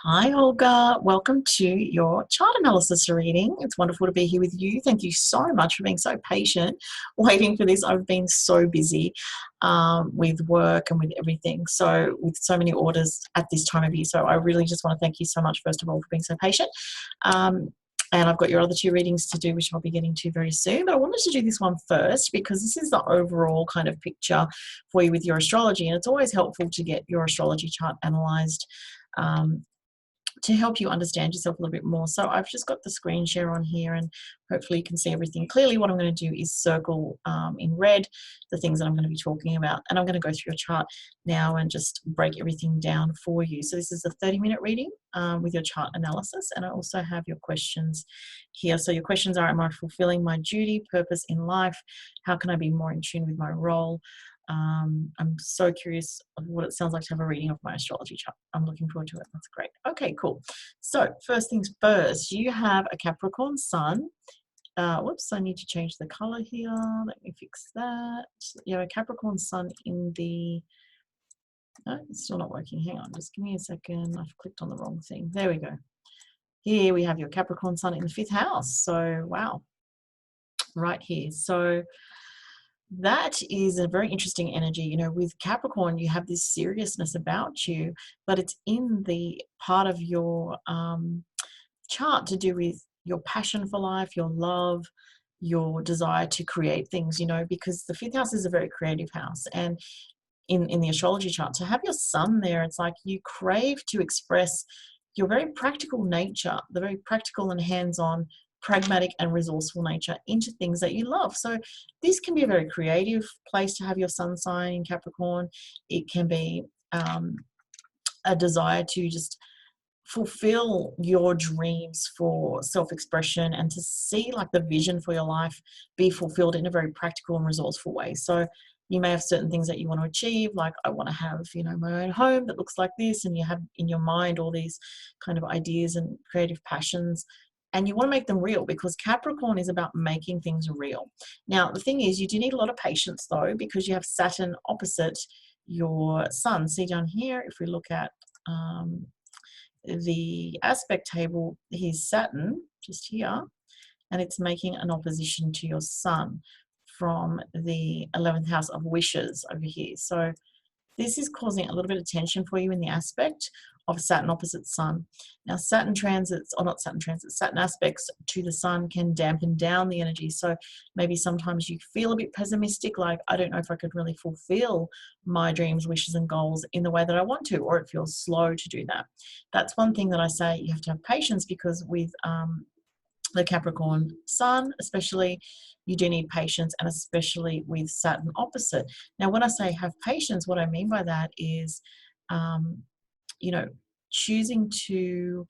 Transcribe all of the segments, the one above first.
Hi, Olga. Welcome to your chart analysis reading. It's wonderful to be here with you. Thank you so much for being so patient waiting for this. I've been so busy with work and with everything, so with so many orders at this time of year. So I really just want to thank you so much, first of all, for being so patient. Um, and I've got your other two readings to do, which I'll be getting to very soon. But I wanted to do this one first because this is the overall kind of picture for you with your astrology. And it's always helpful to get your astrology chart analyzed to help you understand yourself a little bit more. So I've just got the screen share on here and hopefully you can see everything clearly. What I'm going to do is circle in red the things that I'm going to be talking about, and I'm going to go through your chart now and just break everything down for you. So this is a 30-minute reading with your chart analysis, and I also have your questions here. So your questions are: am I fulfilling my duty, purpose in life? How can I be more in tune with my role? I'm so curious of what it sounds like to have a reading of my astrology chart. I'm looking forward to it. That's great. Okay, cool. So first things first, you have a Capricorn sun. Whoops, I need to change the color here. Let me fix that. You have a Capricorn sun in the... No, it's still not working. Hang on, just give me a second. I've clicked on the wrong thing. There we go. Here we have your Capricorn sun in the 5th house. So, wow. Right here. So that is a very interesting energy. You know, with Capricorn, you have this seriousness about you, but it's in the part of your chart to do with your passion for life, your love, your desire to create things, you know, because the 5th house is a very creative house. And in the astrology chart, to have your sun there, it's like you crave to express your very practical nature, the very practical and hands-on, pragmatic and resourceful nature into things that you love. So this can be a very creative place to have your sun sign in Capricorn. It can be a desire to just fulfill your dreams for self-expression and to see like the vision for your life be fulfilled in a very practical and resourceful way. So you may have certain things that you want to achieve, like I want to have, you know, my own home that looks like this, and you have in your mind all these kind of ideas and creative passions, and you want to make them real, because Capricorn is about making things real. Now, the thing is, you do need a lot of patience though, because you have Saturn opposite your sun. See down here, if we look at the aspect table, here's Saturn just here, and it's making an opposition to your sun from the 11th house of wishes over here. So this is causing a little bit of tension for you in the aspect of Saturn opposite sun. Now Saturn transits, or not Saturn transits, Saturn aspects to the sun can dampen down the energy. So maybe sometimes you feel a bit pessimistic, like I don't know if I could really fulfill my dreams, wishes and goals in the way that I want to, or it feels slow to do that. That's one thing that I say you have to have patience, because with the Capricorn sun especially, you do need patience, and especially with Saturn opposite. Now when I say have patience, what I mean by that is you know, choosing to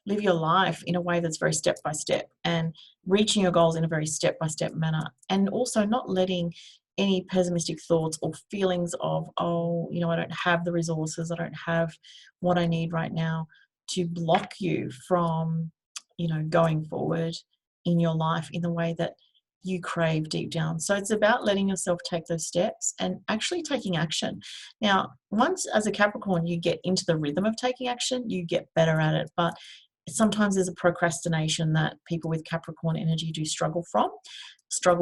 live your life in a way that's very step by step, and reaching your goals in a very step by step manner, and also not letting any pessimistic thoughts or feelings of, oh, you know, I don't have the resources, I don't have what I need right now, to block you from, you know, going forward in your life in the way that you crave deep down. So it's about letting yourself take those steps and actually taking action. Now, once as a Capricorn you get into the rhythm of taking action, you get better at it. But sometimes there's a procrastination that people with Capricorn energy do struggle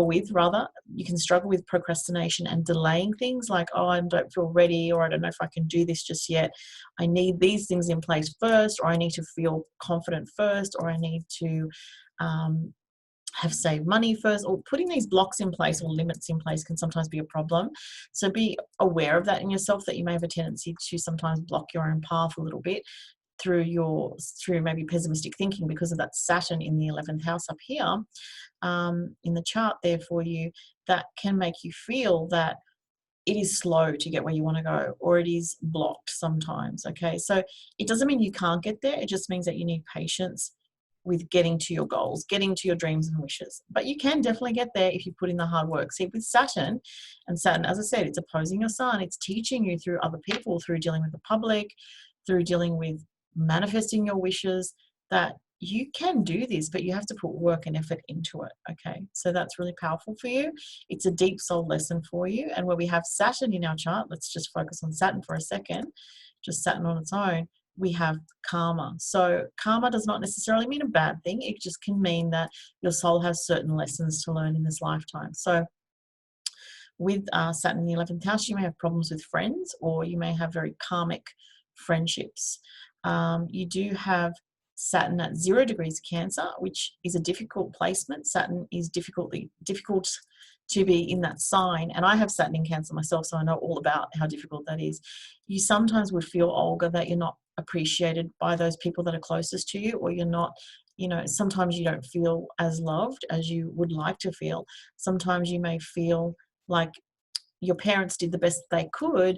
with rather. You can struggle with procrastination and delaying things, like, oh, I don't feel ready, or I don't know if I can do this just yet. I need these things in place first, or I need to feel confident first, or I need to have saved money first. Or putting these blocks in place or limits in place can sometimes be a problem. So be aware of that in yourself, that you may have a tendency to sometimes block your own path a little bit through maybe pessimistic thinking, because of that Saturn in the 11th house up here in the chart there for you. That can make you feel that it is slow to get where you want to go, or it is blocked sometimes. Okay, so it doesn't mean you can't get there, it just means that you need patience with getting to your goals, getting to your dreams and wishes. But you can definitely get there if you put in the hard work. See, with Saturn, and Saturn, as I said, it's opposing your sun. It's teaching you through other people, through dealing with the public, through dealing with manifesting your wishes, that you can do this, but you have to put work and effort into it. Okay, so that's really powerful for you. It's a deep soul lesson for you. And where we have Saturn in our chart, let's just focus on Saturn for a second, just Saturn on its own. We have karma. So karma does not necessarily mean a bad thing. It just can mean that your soul has certain lessons to learn in this lifetime. So with Saturn in the 11th house, you may have problems with friends, or you may have very karmic friendships. You do have Saturn at 0 degrees Cancer, which is a difficult placement. Saturn is difficult to be in that sign. And I have Saturn in Cancer myself, so I know all about how difficult that is. You sometimes would feel, Olga, that you're not appreciated by those people that are closest to you, or you're not, sometimes you don't feel as loved as you would like to feel. Sometimes you may feel like your parents did the best they could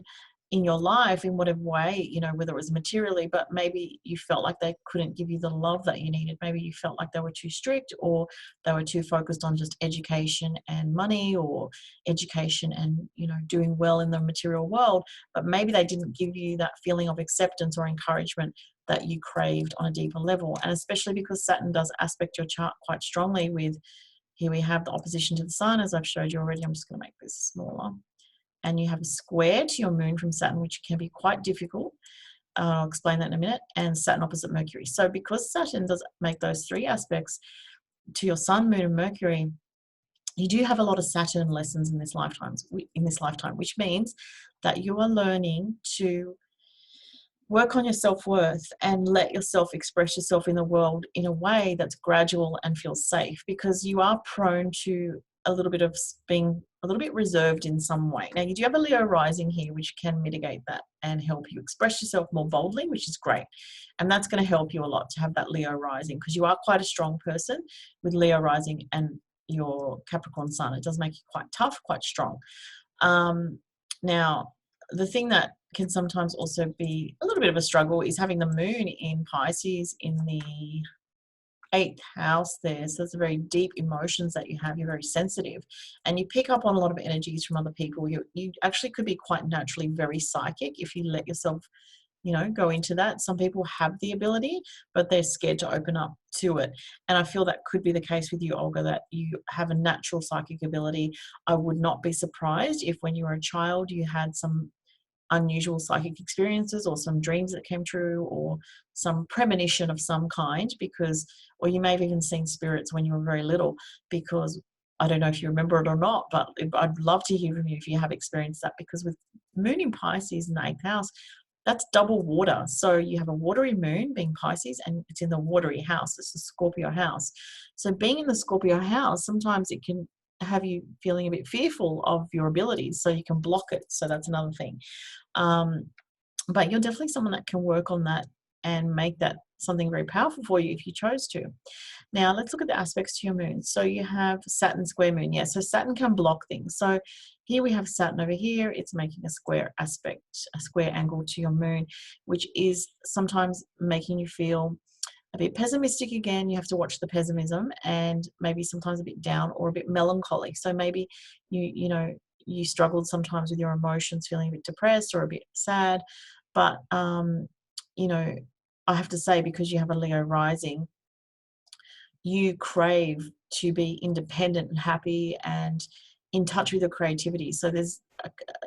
in your life in whatever way, whether it was materially, but maybe you felt like they couldn't give you the love that you needed. Maybe you felt like they were too strict, or they were too focused on just education and money, or education and, doing well in the material world, but maybe they didn't give you that feeling of acceptance or encouragement that you craved on a deeper level. And especially because Saturn does aspect your chart quite strongly with, here we have the opposition to the sun, as I've showed you already. I'm just going to make this smaller. And you have a square to your moon from Saturn, which can be quite difficult. I'll explain that in a minute. And Saturn opposite Mercury. So because Saturn does make those 3 aspects to your sun, moon, and Mercury, you do have a lot of Saturn lessons in this lifetime, which means that you are learning to work on your self-worth and let yourself express yourself in the world in a way that's gradual and feels safe, because you are prone to a little bit of being a little bit reserved in some way. Now, you do have a Leo rising here, which can mitigate that and help you express yourself more boldly, which is great. And that's going to help you a lot to have that Leo rising, because you are quite a strong person with Leo rising and your Capricorn sun. It does make you quite tough, quite strong. Now, the thing that can sometimes also be a little bit of a struggle is having the moon in Pisces in the 8th house there. So it's very deep emotions that you have. You're very sensitive and you pick up on a lot of energies from other people. You actually could be quite naturally very psychic if you let yourself, go into that. Some people have the ability, but they're scared to open up to it. And I feel that could be the case with you, Olga, that you have a natural psychic ability. I would not be surprised if when you were a child, you had some unusual psychic experiences or some dreams that came true or some premonition of some kind, or you may have even seen spirits when you were very little, because I don't know if you remember it or not, but I'd love to hear from you if you have experienced that, because with moon in Pisces in the 8th house, that's double water. So you have a watery moon being Pisces and it's in the watery house. It's the Scorpio house. So being in the Scorpio house, sometimes it can have you feeling a bit fearful of your abilities, so you can block it. So that's another thing. But you're definitely someone that can work on that and make that something very powerful for you if you chose to. Now let's look at the aspects to your moon. So you have Saturn square moon. Yeah, so Saturn can block things. So here we have Saturn over here. It's making a square aspect, a square angle to your moon, which is sometimes making you feel a bit pessimistic again. You have to watch the pessimism, and maybe sometimes a bit down or a bit melancholy. So maybe you struggled sometimes with your emotions, feeling a bit depressed or a bit sad. But I have to say, because you have a Leo rising, you crave to be independent and happy and in touch with your creativity. So there's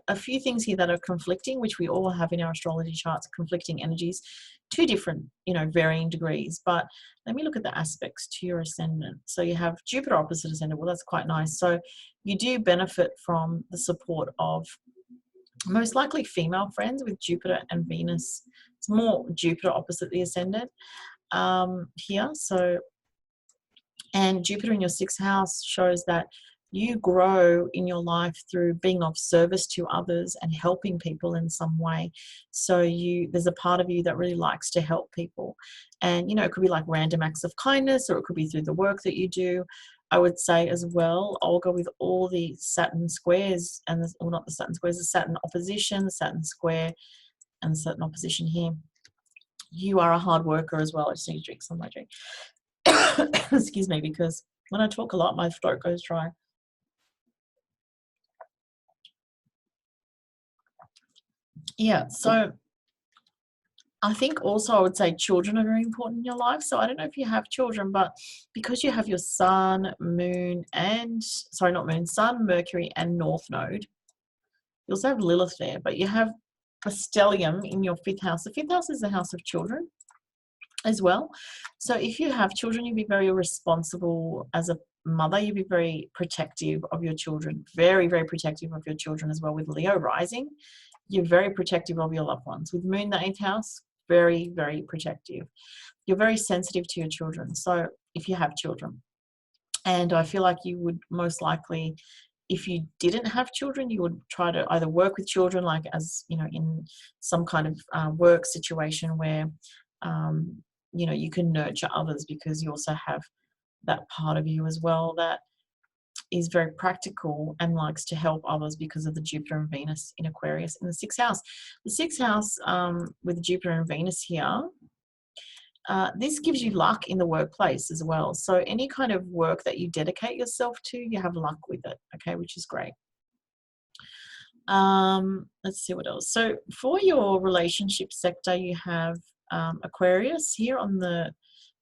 a few things here that are conflicting, which we all have in our astrology charts, conflicting energies, 2 different, varying degrees. But let me look at the aspects to your ascendant. So you have Jupiter opposite ascendant. Well, that's quite nice. So you do benefit from the support of most likely female friends with Jupiter and Venus. It's more Jupiter opposite the ascendant here. So, and Jupiter in your 6th house shows that you grow in your life through being of service to others and helping people in some way. So there's a part of you that really likes to help people. And, it could be like random acts of kindness, or it could be through the work that you do. I would say as well, Olga, with all the Saturn squares and not the Saturn squares, the Saturn opposition, the Saturn square and the Saturn opposition here, you are a hard worker as well. I just need to drink some of my drink. Excuse me, because when I talk a lot, my throat goes dry. Yeah, so I think also I would say children are very important in your life. So I don't know if you have children, but because you have your sun, moon, and sorry, not moon, sun, Mercury, and North Node, you also have Lilith there, but you have a stellium in your fifth house. The fifth house is the house of children as well. So if you have children, you'd be very responsible as a mother. You'd be very protective of your children, very, very protective of your children as well. With Leo rising, you're very protective of your loved ones. With Moon, the eighth house, very, very protective. You're very sensitive to your children. So if you have children, and I feel like you would most likely, if you didn't have children, you would try to either work with children, like as you know, in some kind of work situation where you know, you can nurture others, because you also have that part of you as well that is very practical and likes to help others because of the Jupiter and Venus in Aquarius in the sixth house. The sixth house with Jupiter and Venus here, this gives you luck in the workplace as well. So any kind of work that you dedicate yourself to, you have luck with it, okay, which is great. Let's see what else. So for your relationship sector, you have Aquarius here on the,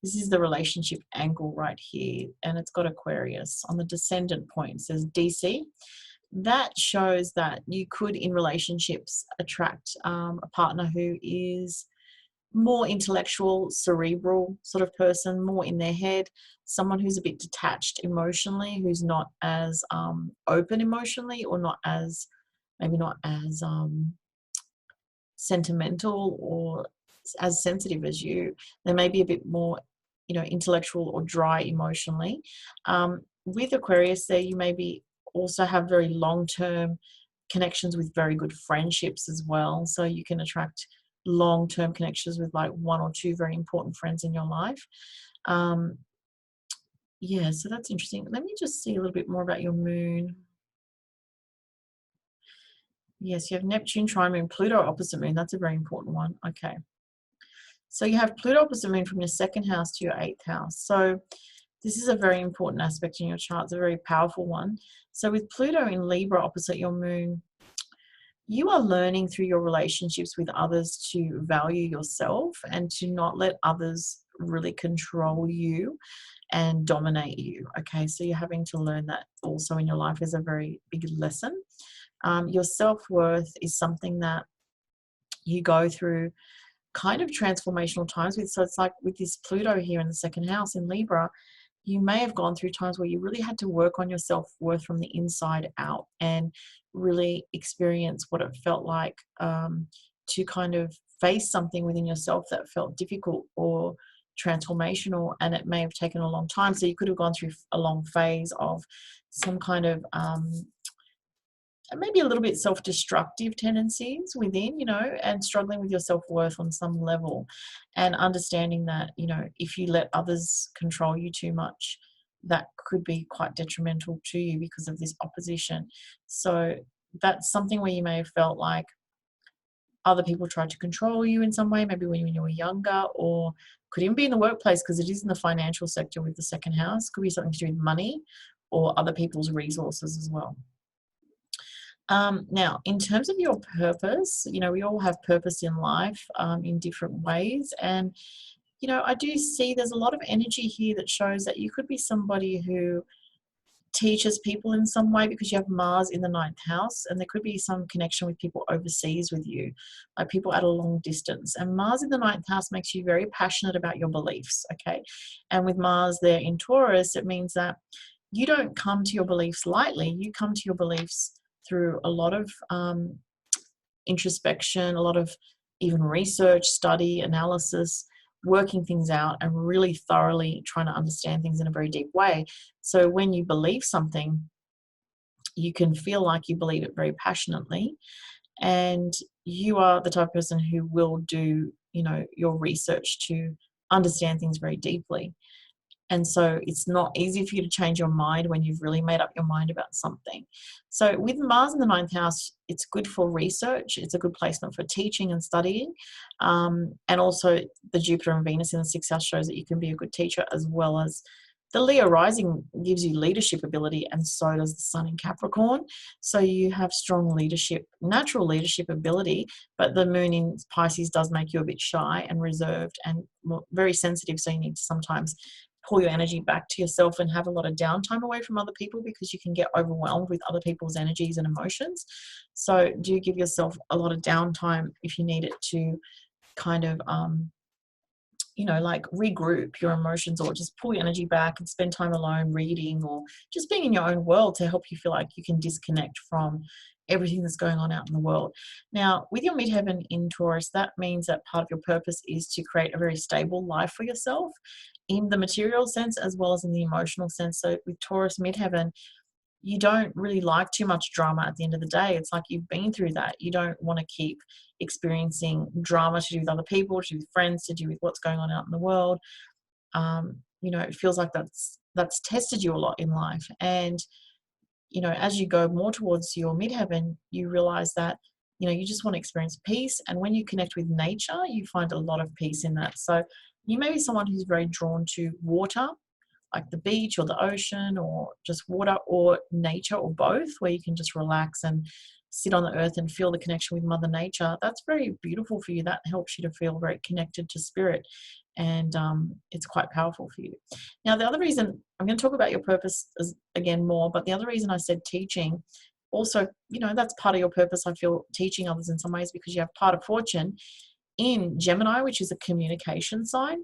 this is the relationship angle right here, and it's got Aquarius on the descendant point. It says DC. That shows that you could, in relationships, attract a partner who is more intellectual, cerebral sort of person, more in their head, someone who's a bit detached emotionally, who's not as open emotionally, or not as, maybe not as sentimental or as sensitive as you. They may be a bit more, you know, intellectual or dry emotionally. With Aquarius there, you maybe also have very long-term connections with very good friendships as well. So you can attract long-term connections with like one or two very important friends in your life. Yeah, so that's interesting. Let me just see a little bit more about your moon. Yes, you have Neptune, trine-moon, Pluto, opposite moon. That's a very important one. Okay. So you have Pluto opposite moon from your second house to your eighth house. So this is a very important aspect in your chart. It's a very powerful one. So with Pluto in Libra opposite your moon, you are learning through your relationships with others to value yourself and to not let others really control you and dominate you. Okay, so you're having to learn that also in your life is a very big lesson. Your self-worth is something that you go through kind of transformational times with. So it's like with this Pluto here in the second house in Libra, you may have gone through times where you really had to work on your self-worth from the inside out and really experience what it felt like to kind of face something within yourself that felt difficult or transformational, and it may have taken a long time. So you could have gone through a long phase of some kind of maybe a little bit self-destructive tendencies within, you know, and struggling with your self-worth on some level, and understanding that, you know, if you let others control you too much, that could be quite detrimental to you because of this opposition. So that's something where you may have felt like other people tried to control you in some way, maybe when you were younger, or could even be in the workplace, because it is in the financial sector with the second house. Could be something to do with money or other people's resources as well. Now, in terms of your purpose, you know, we all have purpose in life in different ways. And, you know, I do see there's a lot of energy here that shows that you could be somebody who teaches people in some way, because you have Mars in the ninth house, and there could be some connection with people overseas with you, like people at a long distance. And Mars in the ninth house makes you very passionate about your beliefs, okay? And with Mars there in Taurus, it means that you don't come to your beliefs lightly. You come to your beliefs through a lot of introspection, a lot of even research, study, analysis, working things out, and really thoroughly trying to understand things in a very deep way. So when you believe something, you can feel like you believe it very passionately, and you are the type of person who will do, you know, your research to understand things very deeply. And so it's not easy for you to change your mind when you've really made up your mind about something. So with Mars in the ninth house, it's good for research. It's a good placement for teaching and studying. And also the Jupiter and Venus in the sixth house shows that you can be a good teacher as well as The Leo rising gives you leadership ability, and so does the sun in Capricorn. So you have strong leadership, natural leadership ability, but the moon in Pisces does make you a bit shy and reserved and very sensitive. So you need to sometimes pull your energy back to yourself and have a lot of downtime away from other people, because you can get overwhelmed with other people's energies and emotions. So do give yourself a lot of downtime if you need it to kind of like regroup your emotions, or just pull your energy back and spend time alone reading, or just being in your own world to help you feel like you can disconnect from everything that's going on out in the world. Now, with your midheaven in Taurus, that means that part of your purpose is to create a very stable life for yourself in the material sense as well as in the emotional sense. So with Taurus midheaven, you don't really like too much drama at the end of the day. It's like you've been through that. You don't want to keep experiencing drama to do with other people, to do with friends, to do with what's going on out in the world. It feels like that's tested you a lot in life. And, as you go more towards your midheaven, you realize that, you just want to experience peace. And when you connect with nature, you find a lot of peace in that. So you may be someone who's very drawn to water, like the beach or the ocean, or just water or nature, or both, where you can just relax and sit on the earth and feel the connection with Mother Nature. That's very beautiful for you. That helps you to feel very connected to spirit, and it's quite powerful for you. Now, the other reason, I'm going to talk about your purpose again more, but the other reason I said teaching, also, that's part of your purpose. I feel teaching others in some ways, because you have part of fortune in Gemini, which is a communication sign,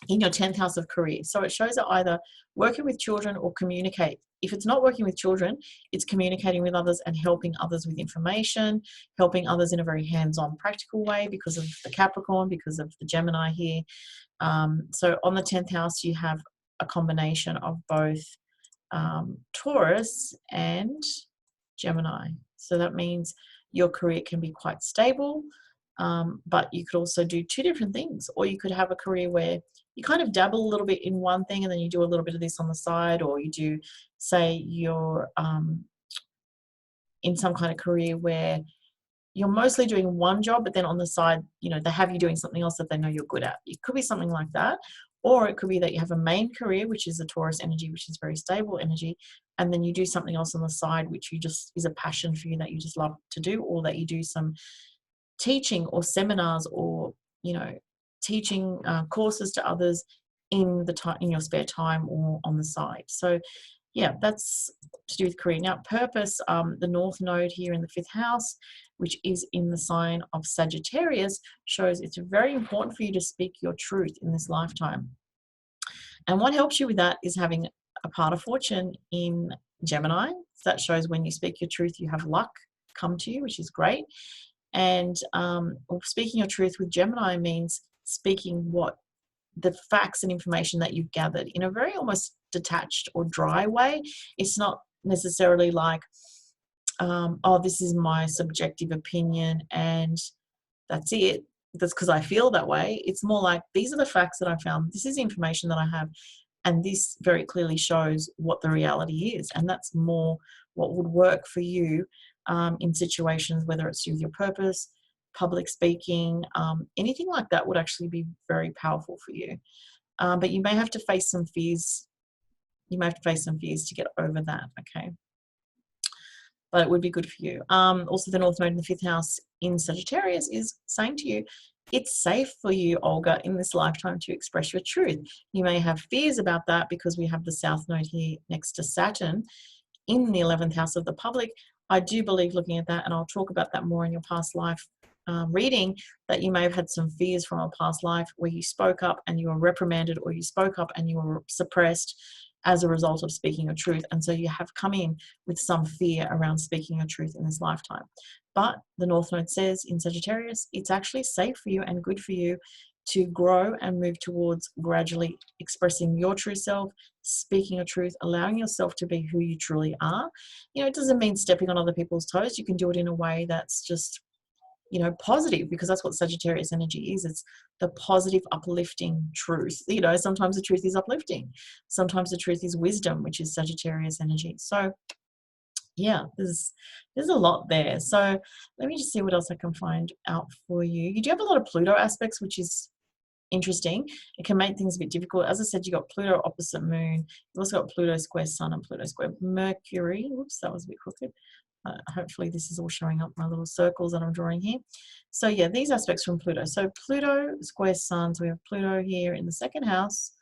in your 10th house of career. So it shows that either working with children or communicate. If it's not working with children, it's communicating with others and helping others with information, helping others in a very hands-on, practical way, because of the Capricorn, because of the Gemini here. So on the 10th house, you have a combination of both Taurus and Gemini. So that means your career can be quite stable, but you could also do two different things. Or you could have a career where you kind of dabble a little bit in one thing, and then you do a little bit of this on the side, or you do, say, you're in some kind of career where you're mostly doing one job, but then on the side, they have you doing something else that they know you're good at. It could be something like that. Or it could be that you have a main career, which is the Taurus energy, which is very stable energy, and then you do something else on the side, which you just is a passion for you that you just love to do, or that you do some teaching or seminars, or teaching courses to others in your spare time or on the side. So yeah, that's to do with career. Now, purpose, the North Node here in the 5th house, which is in the sign of Sagittarius, shows it's very important for you to speak your truth in this lifetime. And what helps you with that is having a part of fortune in Gemini. So that shows when you speak your truth, you have luck come to you, which is great. And speaking your truth with Gemini means speaking the facts and information that you've gathered in a very almost detached or dry way. It's not necessarily like, this is my subjective opinion and that's it. That's because I feel that way. It's more like, these are the facts that I found. This is the information that I have. And this very clearly shows what the reality is. And that's more what would work for you in situations, whether it's with your purpose, public speaking, anything like that would actually be very powerful for you. But you may have to face some fears. You may have to face some fears to get over that, okay? But it would be good for you. Also, the North Node in the 5th house in Sagittarius is saying to you, it's safe for you, Olga, in this lifetime to express your truth. You may have fears about that because we have the South Node here next to Saturn in the 11th house of the public. I do believe, looking at that, and I'll talk about that more in your past life reading, that you may have had some fears from a past life where you spoke up and you were reprimanded, or you spoke up and you were suppressed as a result of speaking your truth. And so you have come in with some fear around speaking your truth in this lifetime. But the North Node says in Sagittarius, it's actually safe for you and good for you to grow and move towards gradually expressing your true self, speaking your truth, allowing yourself to be who you truly are. It doesn't mean stepping on other people's toes. You can do it in a way that's just, positive, because that's what Sagittarius energy is. It's the positive, uplifting truth. Sometimes the truth is uplifting. Sometimes the truth is wisdom, which is Sagittarius energy. So yeah, there's a lot there. So let me just see what else I can find out for you. You do have a lot of Pluto aspects, which is interesting. It can make things a bit difficult. As I said, you got Pluto opposite Moon. You've also got Pluto square Sun and Pluto square Mercury. Whoops, that was a bit crooked. Hopefully this is all showing up, my little circles that I'm drawing here. So yeah, these aspects from Pluto. So Pluto square Sun. So we have Pluto here in the second house,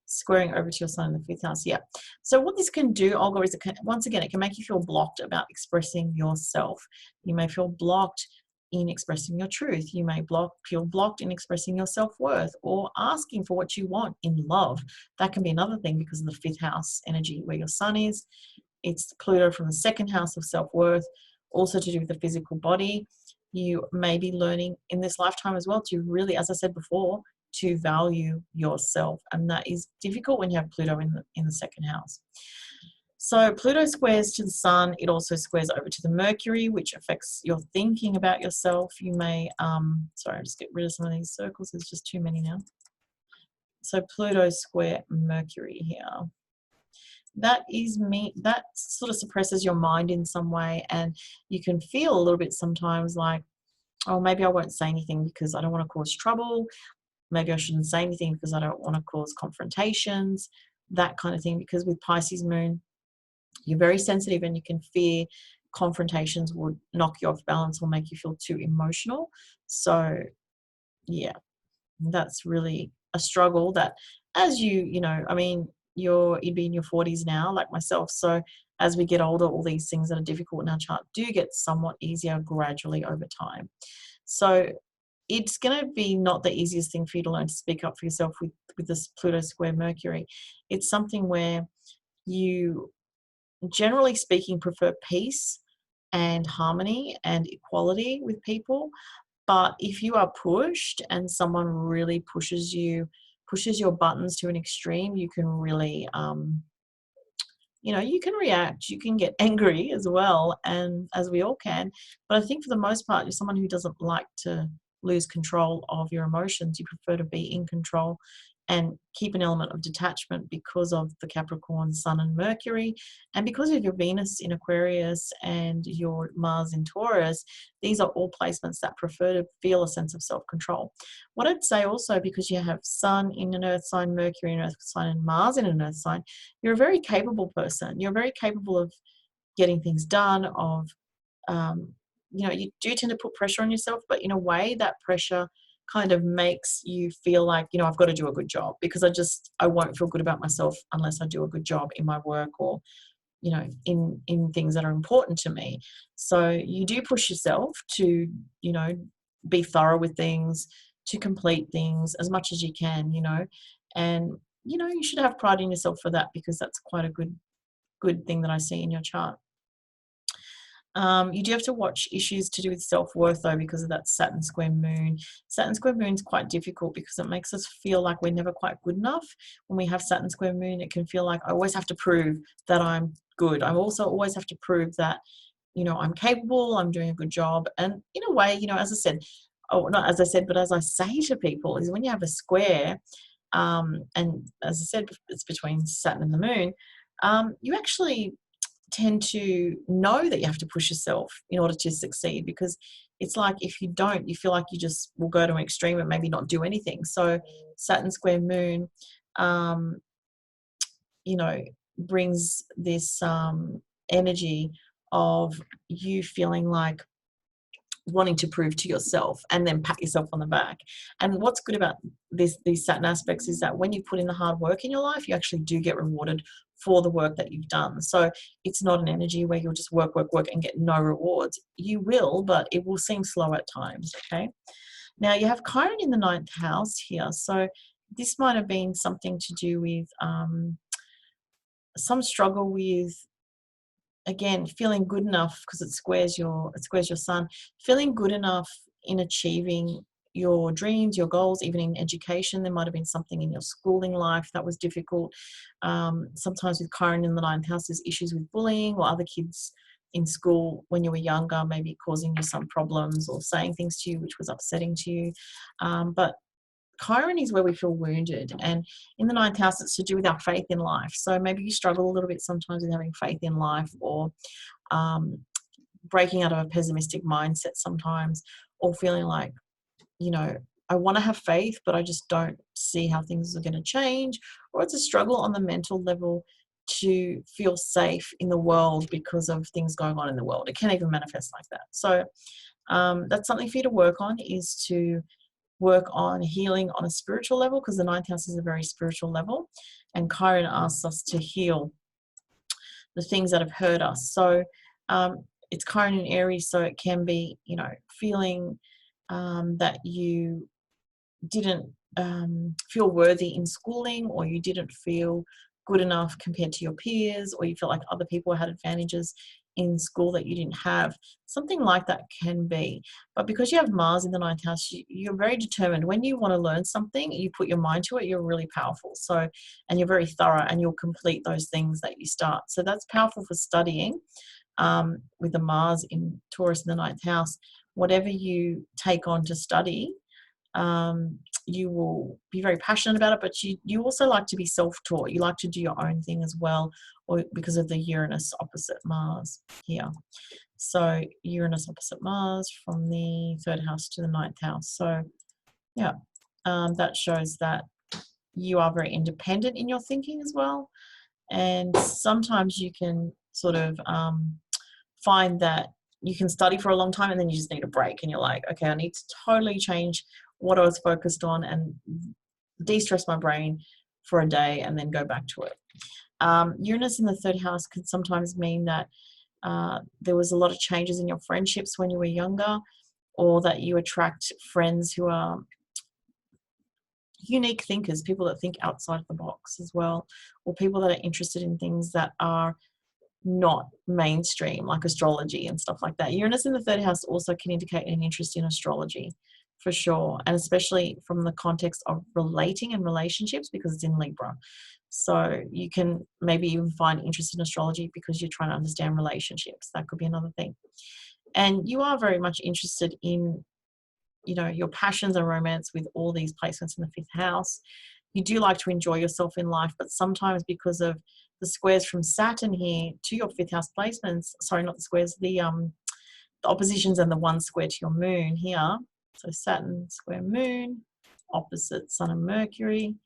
squaring over to your Sun in the fifth house. Yeah. So what this can do, Olga, is once again, it can make you feel blocked about expressing yourself. You may feel blocked in expressing your truth. You may feel blocked in expressing your self-worth or asking for what you want in love. That can be another thing because of the fifth house energy where your Sun is. It's Pluto from the second house of self-worth, also to do with the physical body. You may be learning in this lifetime as well to really, as I said before, to value yourself. And that is difficult when you have Pluto in the second house. So Pluto squares to the Sun. It also squares over to the Mercury, which affects your thinking about yourself. You may, sorry, I'll just get rid of some of these circles. There's just too many now. So Pluto square Mercury here. That sort of suppresses your mind in some way, and you can feel a little bit sometimes like, oh, maybe I won't say anything because I don't want to cause trouble. Maybe I shouldn't say anything because I don't want to cause confrontations, that kind of thing. Because with Pisces Moon, you're very sensitive and you can fear confrontations would knock you off balance or make you feel too emotional. So yeah, that's really a struggle that as I mean, you'd be in your 40s now, like myself. So as we get older, all these things that are difficult in our chart do get somewhat easier gradually over time. So it's going to be not the easiest thing for you to learn to speak up for yourself with this Pluto square Mercury. It's something where you, generally speaking, prefer peace and harmony and equality with people. But if you are pushed and someone really pushes your buttons to an extreme, you can really, you can react, you can get angry as well, and as we all can. But I think for the most part, you're someone who doesn't like to lose control of your emotions. You prefer to be in control and keep an element of detachment because of the Capricorn Sun and Mercury, and because of your Venus in Aquarius and your Mars in Taurus. These are all placements that prefer to feel a sense of self-control. What I'd say also, because you have Sun in an earth sign, Mercury in an earth sign, and Mars in an earth sign, you're a very capable person. You're very capable of getting things done, of you do tend to put pressure on yourself, but in a way that pressure kind of makes you feel like, I've got to do a good job, because I won't feel good about myself unless I do a good job in my work or, in things that are important to me. So you do push yourself to, be thorough with things, to complete things as much as you can, and, you should have pride in yourself for that, because that's quite a good thing that I see in your chart. You do have to watch issues to do with self-worth, though, because of that Saturn square Moon. Saturn square Moon is quite difficult because it makes us feel like we're never quite good enough. When we have Saturn square Moon, it can feel like I always have to prove that I'm good. I also always have to prove that, I'm capable, I'm doing a good job. And in a way, as I said, not as I said, but as I say to people, is when you have a square, and as I said, it's between Saturn and the Moon, you actually tend to know that you have to push yourself in order to succeed, because it's like if you don't, you feel like you just will go to an extreme and maybe not do anything. So Saturn square Moon, brings this energy of you feeling like wanting to prove to yourself and then pat yourself on the back. And what's good about these Saturn aspects is that when you put in the hard work in your life, you actually do get rewarded for the work that you've done. So it's not an energy where you'll just work and get no rewards. You will, but it will seem slow at times. Okay. Now you have Chiron in the ninth house here. So this might have been something to do with some struggle with, again, feeling good enough, because it squares your Sun, feeling good enough in achieving your dreams, your goals. Even in education, there might have been something in your schooling life that was difficult. Sometimes with Chiron in the ninth house, there's issues with bullying or other kids in school when you were younger, maybe causing you some problems or saying things to you which was upsetting to you. But Chiron is where we feel wounded, and in the ninth house, it's to do with our faith in life. So maybe you struggle a little bit sometimes with having faith in life, or breaking out of a pessimistic mindset sometimes, or feeling like, I want to have faith, but I just don't see how things are going to change. Or it's a struggle on the mental level to feel safe in the world because of things going on in the world. It can even manifest like that. So that's something for you to work on, is to work on healing on a spiritual level, because the ninth house is a very spiritual level. And Chiron asks us to heal the things that have hurt us. So it's Chiron in Aries, so it can be, feeling that you didn't feel worthy in schooling, or you didn't feel good enough compared to your peers, or you feel like other people had advantages in school that you didn't have. Something like that can be. But because you have Mars in the ninth house, you're very determined. When you want to learn something, you put your mind to it, you're really powerful. So, and you're very thorough, and you'll complete those things that you start. So that's powerful for studying. With the Mars in Taurus in the ninth house, whatever you take on to study, you will be very passionate about it, but you also like to be self-taught. You like to do your own thing as well, or because of the Uranus opposite Mars here. So Uranus opposite Mars from the third house to the ninth house. So yeah, that shows that you are very independent in your thinking as well. And sometimes you can sort of find that you can study for a long time and then you just need a break, and you're like, okay, I need to totally change what I was focused on and de-stress my brain for a day and then go back to it. Uranus in the third house could sometimes mean that there was a lot of changes in your friendships when you were younger, or that you attract friends who are unique thinkers, people that think outside the box as well, or people that are interested in things that are not mainstream, like astrology and stuff like that. Uranus in the third house also can indicate an interest in astrology, for sure, and especially from the context of relating and relationships, because it's in Libra. So you can maybe even find interest in astrology because you're trying to understand relationships. That could be another thing. And you are very much interested in, your passions and romance with all these placements in the fifth house. You do like to enjoy yourself in life, but sometimes because of the squares from Saturn here to your fifth house placements, sorry, not the squares, the oppositions and the one square to your moon here. So Saturn square moon, opposite Sun and Mercury.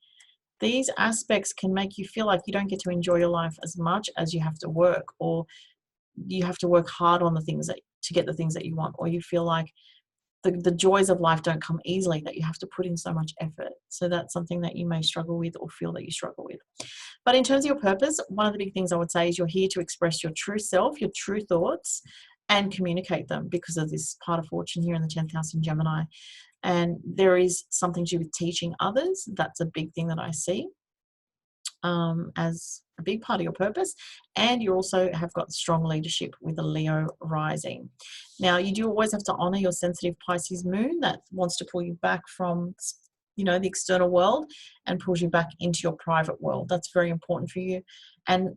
These aspects can make you feel like you don't get to enjoy your life as much as you have to work, or you have to work hard on the things to get the things that you want, or you feel like the joys of life don't come easily, that you have to put in so much effort. So that's something that you may struggle with or feel that you struggle with. But in terms of your purpose, one of the big things I would say is you're here to express your true self, your true thoughts, and communicate them, because of this part of fortune here in the 10th house in Gemini. And there is something to do with teaching others. That's a big thing that I see as a big part of your purpose. And you also have got strong leadership with a Leo rising. Now, you do always have to honor your sensitive Pisces moon that wants to pull you back from the external world and pulls you back into your private world. That's very important for you. And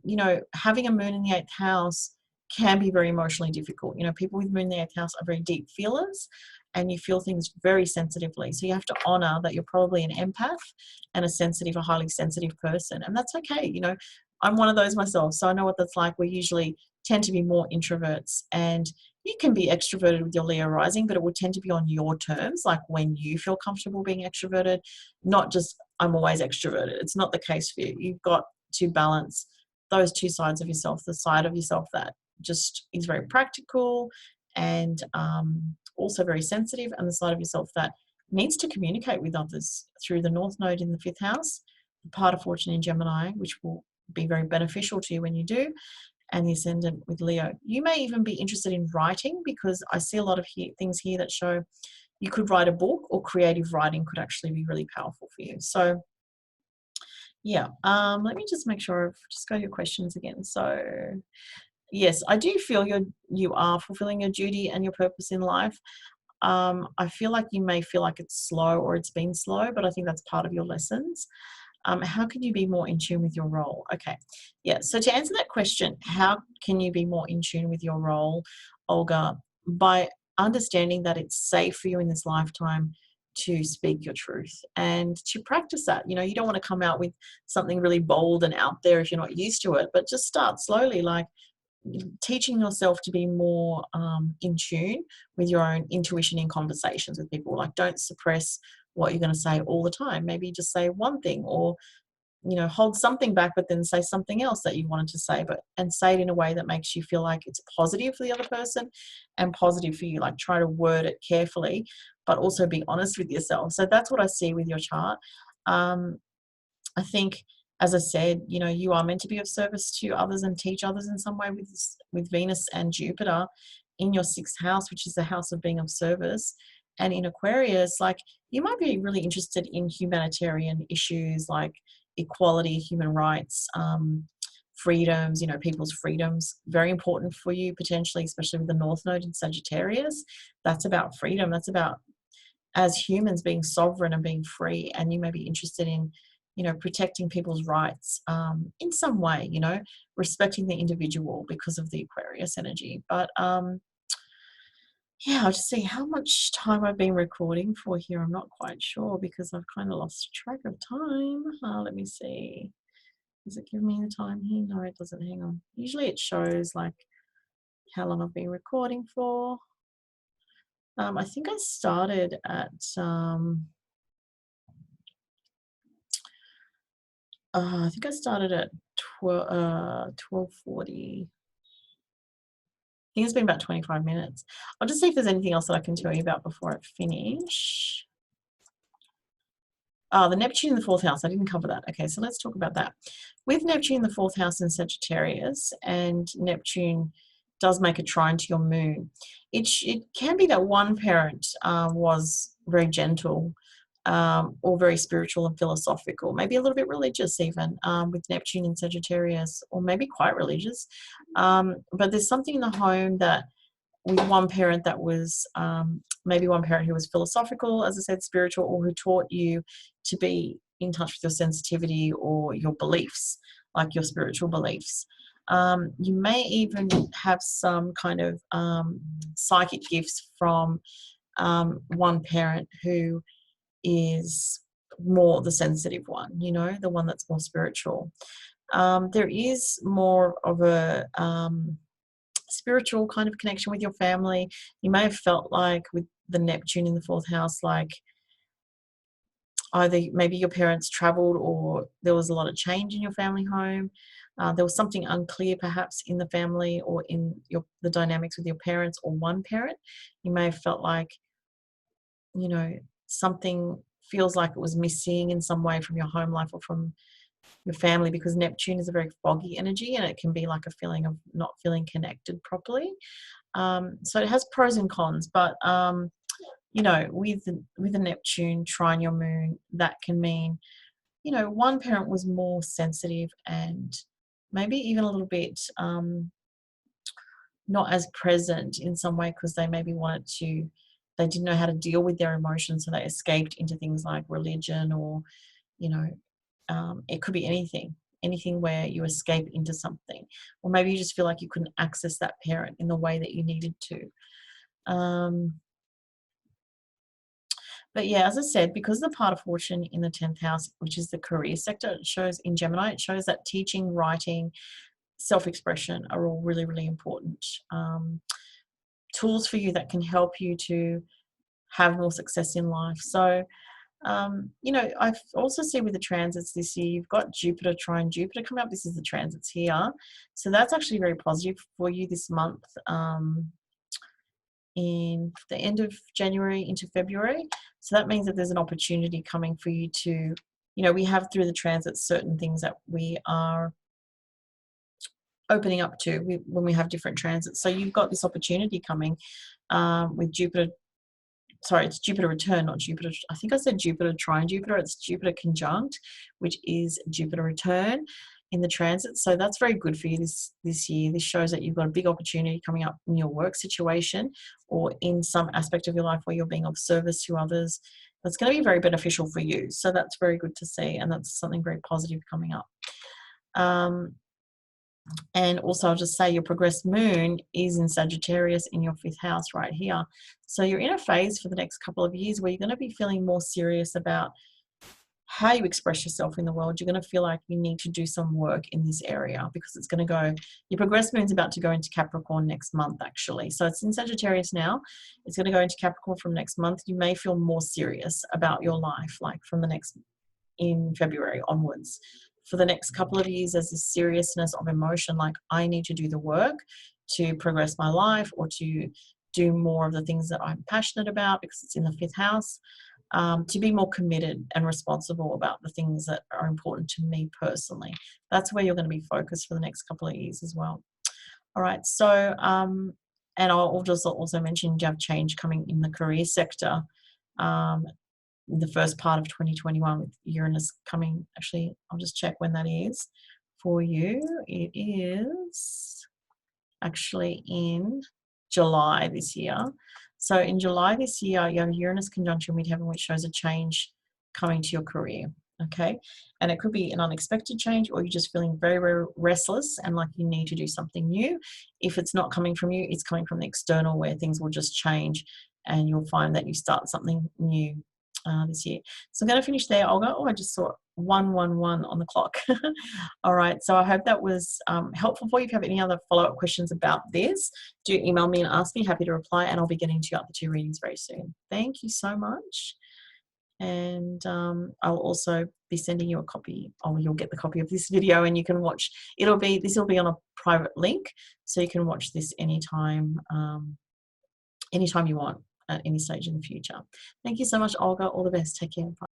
having a moon in the 8th house can be very emotionally difficult. People with moon in the 8th house are very deep feelers, and you feel things very sensitively. So you have to honor that you're probably an empath and a highly sensitive person. And that's okay. I'm one of those myself, so I know what that's like. We usually tend to be more introverts, and you can be extroverted with your Leo rising, but it will tend to be on your terms, like when you feel comfortable being extroverted, not just I'm always extroverted. It's not the case for you. You've got to balance those two sides of yourself, the side of yourself that just is very practical and also very sensitive, and the side of yourself that needs to communicate with others through the North Node in the 5th house, the part of fortune in Gemini, which will be very beneficial to you when you do, and the ascendant with Leo. You may even be interested in writing, because I see a lot of things here that show you could write a book, or creative writing could actually be really powerful for you. So yeah, let me just make sure I've just got your questions again. So yes, I do feel you are fulfilling your duty and your purpose in life. I feel like you may feel like it's slow, or it's been slow, but I think that's part of your lessons. How can you be more in tune with your role? Okay, yeah, so to answer that question, how can you be more in tune with your role, Olga? By understanding that it's safe for you in this lifetime to speak your truth and to practice that. You don't want to come out with something really bold and out there if you're not used to it, but just start slowly, like teaching yourself to be more in tune with your own intuition in conversations with people. Like, don't suppress what you're going to say all the time. Maybe just say one thing, or hold something back, but then say something else that you wanted to say, and say it in a way that makes you feel like it's positive for the other person and positive for you. Like, try to word it carefully, but also be honest with yourself. So that's what I see with your chart. I think, as I said, you are meant to be of service to others and teach others in some way with Venus and Jupiter in your sixth house, which is the house of being of service. And in Aquarius, like, you might be really interested in humanitarian issues like equality, human rights, freedoms, people's freedoms. Very important for you potentially, especially with the North Node in Sagittarius. That's about freedom. That's about, as humans, being sovereign and being free. And you may be interested in protecting people's rights in some way, respecting the individual because of the Aquarius energy. But yeah, I'll just see how much time I've been recording for here. I'm not quite sure because I've kind of lost track of time. Let me see. Does it give me the time here? No, it doesn't. Hang on. Usually it shows like how long I've been recording for. I think I started at 12:40. I think it's been about 25 minutes. I'll just see if there's anything else that I can tell you about before I finish. The Neptune in the fourth house, I didn't cover that. Okay, so let's talk about that. With Neptune in the fourth house in Sagittarius, and Neptune does make a trine to your moon, it can be that one parent was very gentle or very spiritual and philosophical, maybe a little bit religious even, with Neptune in Sagittarius, or maybe quite religious. But there's something in the home that with one parent that was maybe one parent who was philosophical, as I said, spiritual, or who taught you to be in touch with your sensitivity or your beliefs, like your spiritual beliefs. You may even have some kind of psychic gifts from one parent who is more the sensitive one, the one that's more spiritual. There is more of a spiritual kind of connection with your family. You may have felt like with the Neptune in the fourth house, like either maybe your parents traveled or there was a lot of change in your family home. There was something unclear perhaps in the family or in the dynamics with your parents or one parent. You may have felt like, something feels like it was missing in some way from your home life or from your family, because Neptune is a very foggy energy and it can be like a feeling of not feeling connected properly. So it has pros and cons, but with the Neptune trine your moon, that can mean, one parent was more sensitive and maybe even a little bit not as present in some way, because they maybe they didn't know how to deal with their emotions, so they escaped into things like religion, or it could be anything where you escape into something, or maybe you just feel like you couldn't access that parent in the way that you needed to. But yeah, as I said, because the part of fortune in the 10th house, which is the career sector, it shows in Gemini, it shows that teaching, writing, self-expression are all really, really important tools for you that can help you to have more success in life. So I also see with the transits this year, you've got Jupiter trine Jupiter coming up. This is the transits here. So that's actually very positive for you this month, in the end of January into February. So that means that there's an opportunity coming for you to, we have through the transits certain things that we are opening up to when we have different transits. So you've got this opportunity coming with Jupiter. Sorry, it's Jupiter return, not Jupiter. I think I said Jupiter trine Jupiter. It's Jupiter conjunct, which is Jupiter return in the transit. So that's very good for you this year. This shows that you've got a big opportunity coming up in your work situation or in some aspect of your life where you're being of service to others. That's going to be very beneficial for you. So that's very good to see, and that's something very positive coming up. And also, I'll just say your progressed moon is in Sagittarius in your fifth house right here. So you're in a phase for the next couple of years where you're going to be feeling more serious about how you express yourself in the world, you're going to feel like you need to do some work in this area, because it's going to go, your progress moon's about to go into Capricorn next month, actually. So it's in Sagittarius now. It's going to go into Capricorn from next month. You may feel more serious about your life, like from the next, in February onwards. For the next couple of years, there's this seriousness of emotion, like I need to do the work to progress my life, or to do more of the things that I'm passionate about, because it's in the 5th house. To be more committed and responsible about the things that are important to me personally. That's where you're going to be focused for the next couple of years as well. All right, so, and I'll just also mention you have change coming in the career sector. The first part of 2021 with Uranus coming, actually, I'll just check when that is for you. It is actually in July this year. So in July this year, you have Uranus conjunction midheaven, which shows a change coming to your career. Okay, and it could be an unexpected change, or you're just feeling very, very restless and like you need to do something new. If it's not coming from you, it's coming from the external, where things will just change and you'll find that you start something new this year. So I'm going to finish there, Olga. Oh, I just saw 111 on the clock. All right, so I hope that was helpful for you. If you have any other follow-up questions about this, do email me and ask me. Happy to reply, and I'll be getting to you up the 2 readings very soon. Thank you so much. And I'll also be sending you a copy, or you'll get the copy of this video, and you can watch. This will be on a private link, so you can watch this anytime you want, at any stage in the future. Thank you so much, Olga. All the best. Take care. Bye.